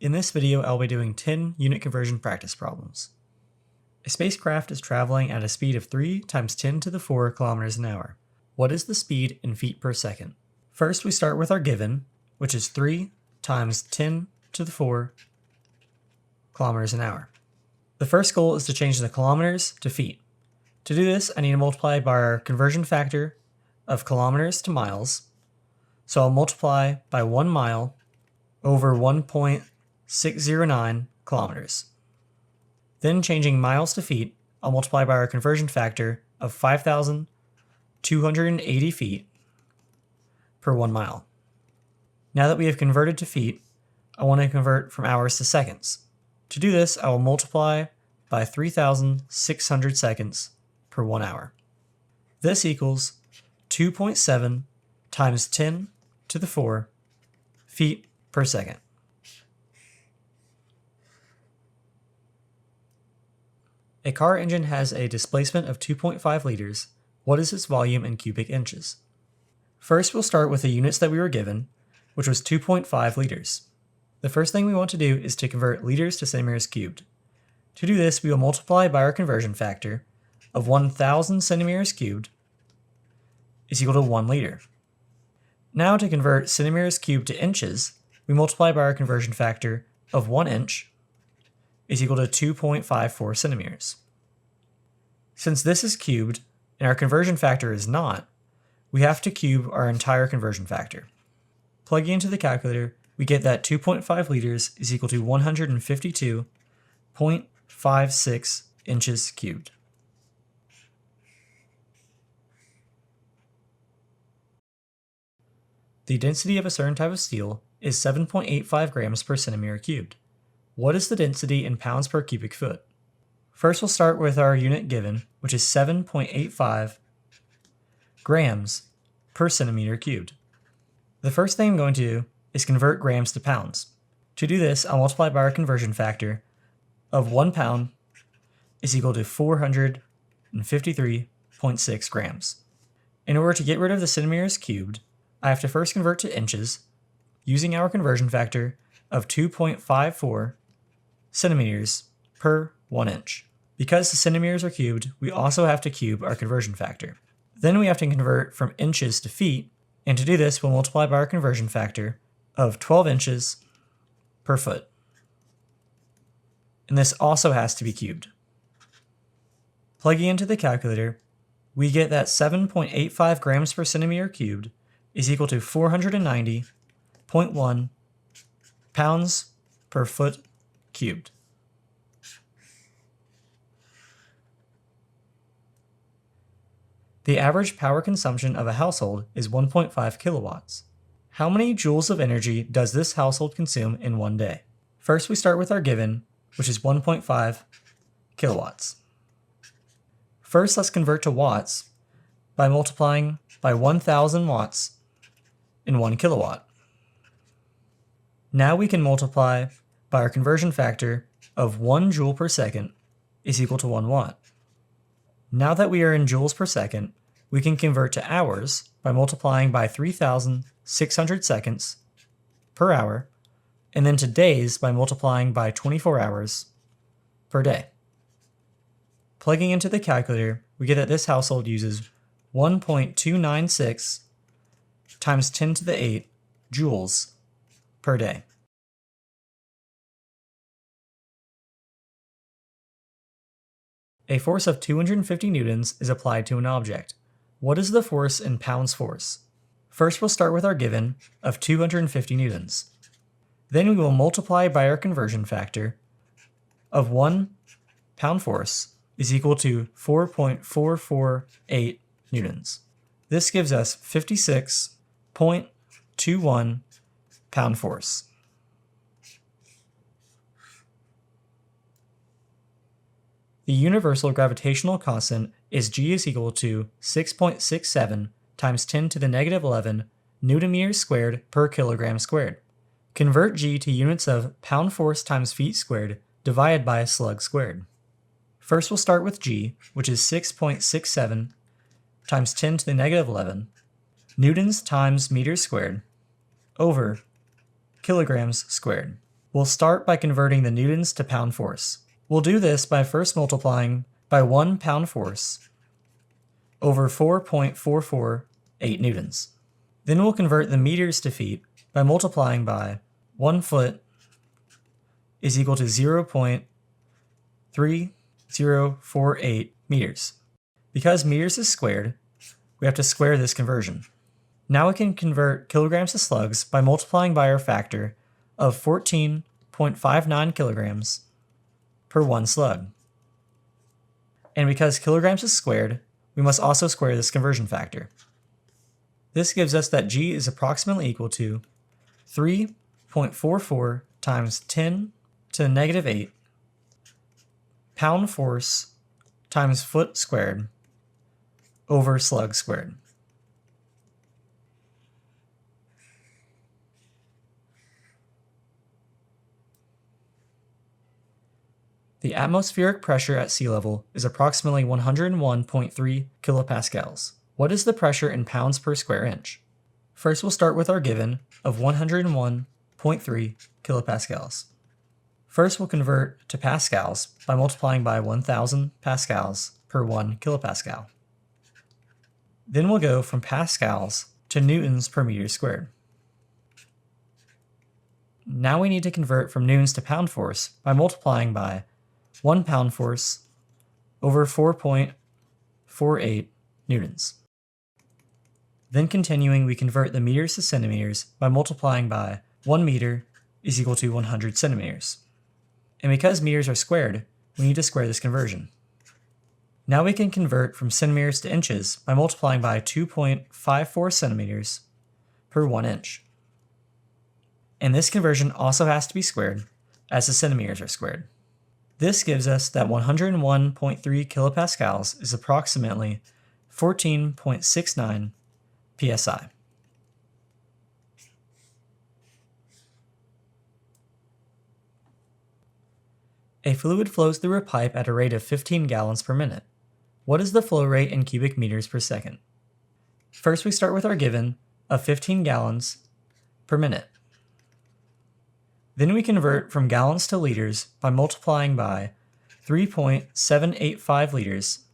In this video, I'll be doing 10 unit conversion practice problems. A spacecraft is traveling at a speed of 3 times 10 to the 4 kilometers an hour. What is the speed in feet per second? First, we start with our given, which is 3 times 10 to the 4 kilometers an hour. The first goal is to change the kilometers to feet. To do this, I need to multiply by our conversion factor of kilometers to miles. So I'll multiply by 1 mile over 1.609 kilometers. Then changing miles to feet, I'll multiply by our conversion factor of 5,280 feet per 1 mile. Now that we have converted to feet, I want to convert from hours to seconds. To do this, I will multiply by 3,600 seconds per 1 hour. This equals 2.7 times 10 to the 4 feet per second. A car engine has a displacement of 2.5 liters. What is its volume in cubic inches? First, we'll start with the units that we were given, which was 2.5 liters. The first thing we want to do is to convert liters to centimeters cubed. To do this, we will multiply by our conversion factor of 1,000 centimeters cubed is equal to 1 liter. Now to convert centimeters cubed to inches, we multiply by our conversion factor of 1 inch is equal to 2.54 centimeters. Since this is cubed and our conversion factor is not, we have to cube our entire conversion factor. Plugging into the calculator, we get that 2.5 liters is equal to 152.56 inches cubed. The density of a certain type of steel is 7.85 grams per centimeter cubed. What is the density in pounds per cubic foot? First, we'll start with our unit given, which is 7.85 grams per centimeter cubed. The first thing I'm going to do is convert grams to pounds. To do this, I'll multiply by our conversion factor of 1 pound is equal to 453.6 grams. In order to get rid of the centimeters cubed, I have to first convert to inches using our conversion factor of 2.54 centimeters per 1 inch. Because the centimeters are cubed, we also have to cube our conversion factor. Then we have to convert from inches to feet, and to do this, we'll multiply by our conversion factor of 12 inches per foot. And this also has to be cubed. Plugging into the calculator, we get that 7.85 grams per centimeter cubed is equal to 490.1 pounds per foot cubed. The average power consumption of a household is 1.5 kilowatts. How many joules of energy does this household consume in one day? First, we start with our given, which is 1.5 kilowatts. First, let's convert to watts by multiplying by 1,000 watts in 1 kilowatt. Now we can multiply by our conversion factor of 1 joule per second is equal to 1 watt. Now that we are in joules per second, we can convert to hours by multiplying by 3,600 seconds per hour, and then to days by multiplying by 24 hours per day. Plugging into the calculator, we get that this household uses 1.296 times 10 to the 8 joules per day. A force of 250 newtons is applied to an object. What is the force in pounds force? First, we'll start with our given of 250 newtons. Then we will multiply by our conversion factor of 1 pound force is equal to 4.448 newtons. This gives us 56.21 pound force. The universal gravitational constant is G is equal to 6.67 times 10 to the negative 11 Newton meters squared per kilogram squared. Convert G to units of pound force times feet squared divided by a slug squared. First, we'll start with G, which is 6.67 times 10 to the negative 11 newtons times meters squared over kilograms squared. We'll start by converting the newtons to pound force. We'll do this by first multiplying by 1 pound force over 4.448 newtons. Then we'll convert the meters to feet by multiplying by 1 foot is equal to 0.3048 meters. Because meters is squared, we have to square this conversion. Now we can convert kilograms to slugs by multiplying by our factor of 14.59 kilograms per 1 slug. And because kilograms is squared, we must also square this conversion factor. This gives us that G is approximately equal to 3.44 times 10 to the negative 8 pound force times foot squared over slug squared. The atmospheric pressure at sea level is approximately 101.3 kilopascals. What is the pressure in pounds per square inch? First, we'll start with our given of 101.3 kilopascals. First, we'll convert to pascals by multiplying by 1,000 pascals per 1 kilopascal. Then we'll go from pascals to newtons per meter squared. Now we need to convert from newtons to pound force by multiplying by 1 pound force over 4.48 newtons. Then continuing, we convert the meters to centimeters by multiplying by 1 meter is equal to 100 centimeters. And because meters are squared, we need to square this conversion. Now we can convert from centimeters to inches by multiplying by 2.54 centimeters per 1 inch. And this conversion also has to be squared, as the centimeters are squared. This gives us that 101.3 kilopascals is approximately 14.69 psi. A fluid flows through a pipe at a rate of 15 gallons per minute. What is the flow rate in cubic meters per second? First, we start with our given of 15 gallons per minute. Then we convert from gallons to liters by multiplying by 3.785 liters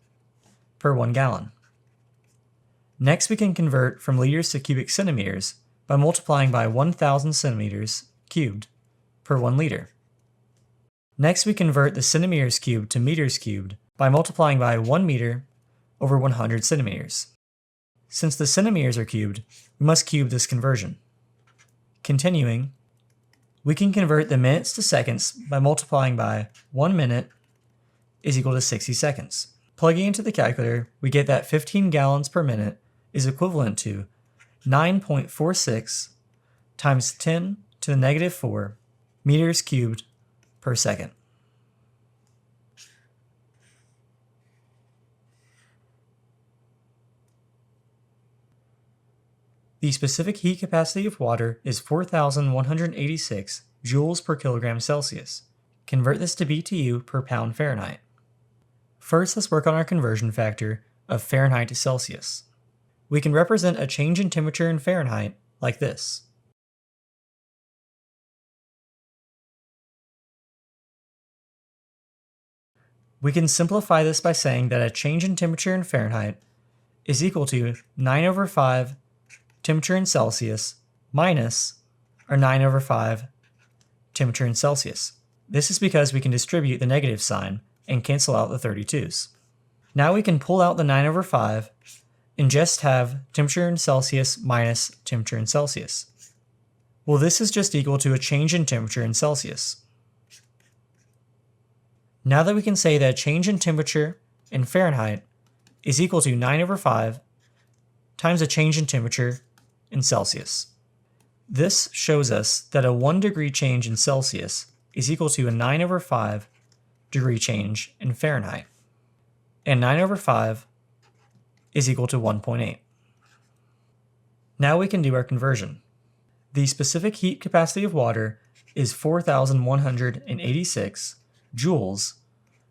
per 1 gallon. Next, we can convert from liters to cubic centimeters by multiplying by 1,000 centimeters cubed per 1 liter. Next, we convert the centimeters cubed to meters cubed by multiplying by 1 meter over 100 centimeters. Since the centimeters are cubed, we must cube this conversion. Continuing, we can convert the minutes to seconds by multiplying by 1 minute is equal to 60 seconds. Plugging into the calculator, we get that 15 gallons per minute is equivalent to 9.46 times 10 to the negative 4 meters cubed per second. The specific heat capacity of water is 4,186 joules per kilogram Celsius. Convert this to BTU per pound Fahrenheit. First, let's work on our conversion factor of Fahrenheit to Celsius. We can represent a change in temperature in Fahrenheit like this. We can simplify this by saying that a change in temperature in Fahrenheit is equal to 9/5 temperature in Celsius minus our 9/5 temperature in Celsius. This is because we can distribute the negative sign and cancel out the 32s. Now we can pull out the 9/5 and just have temperature in Celsius minus temperature in Celsius. Well, this is just equal to a change in temperature in Celsius. Now that we can say that a change in temperature in Fahrenheit is equal to 9/5 times a change in temperature in Celsius. This shows us that a 1 degree change in Celsius is equal to a 9/5 degree change in Fahrenheit. And 9/5 is equal to 1.8. Now we can do our conversion. The specific heat capacity of water is 4,186 joules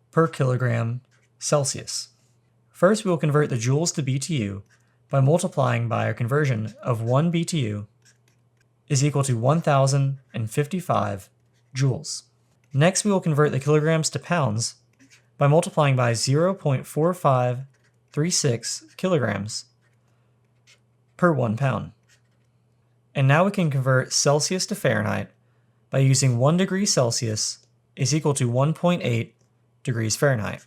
per kilogram Celsius. First, we will convert the joules to BTU by multiplying by our conversion of 1 BTU is equal to 1,055 joules. Next, we will convert the kilograms to pounds by multiplying by 0.4536 kilograms per 1 pound. And now we can convert Celsius to Fahrenheit by using 1 degree Celsius is equal to 1.8 degrees Fahrenheit.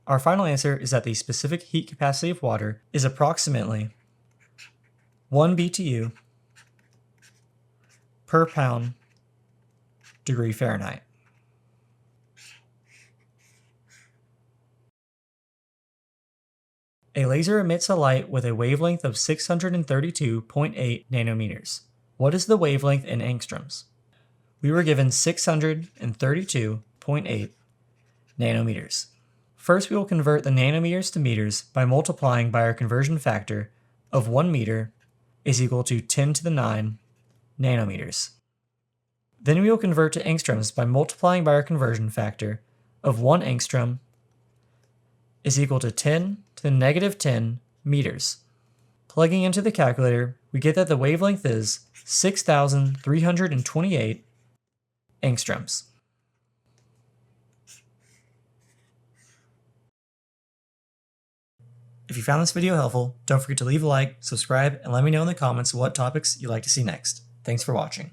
Our final answer is that the specific heat capacity of water is approximately 1 BTU per pound degree Fahrenheit. A laser emits a light with a wavelength of 632.8 nanometers. What is the wavelength in angstroms? We were given 632.8 nanometers. First, we will convert the nanometers to meters by multiplying by our conversion factor of 1 meter is equal to 10 to the 9 nanometers. Then we will convert to angstroms by multiplying by our conversion factor of 1 angstrom is equal to 10 to the negative 10 meters. Plugging into the calculator, we get that the wavelength is 6,328 angstroms. If you found this video helpful, don't forget to leave a like, subscribe, and let me know in the comments what topics you'd like to see next. Thanks for watching.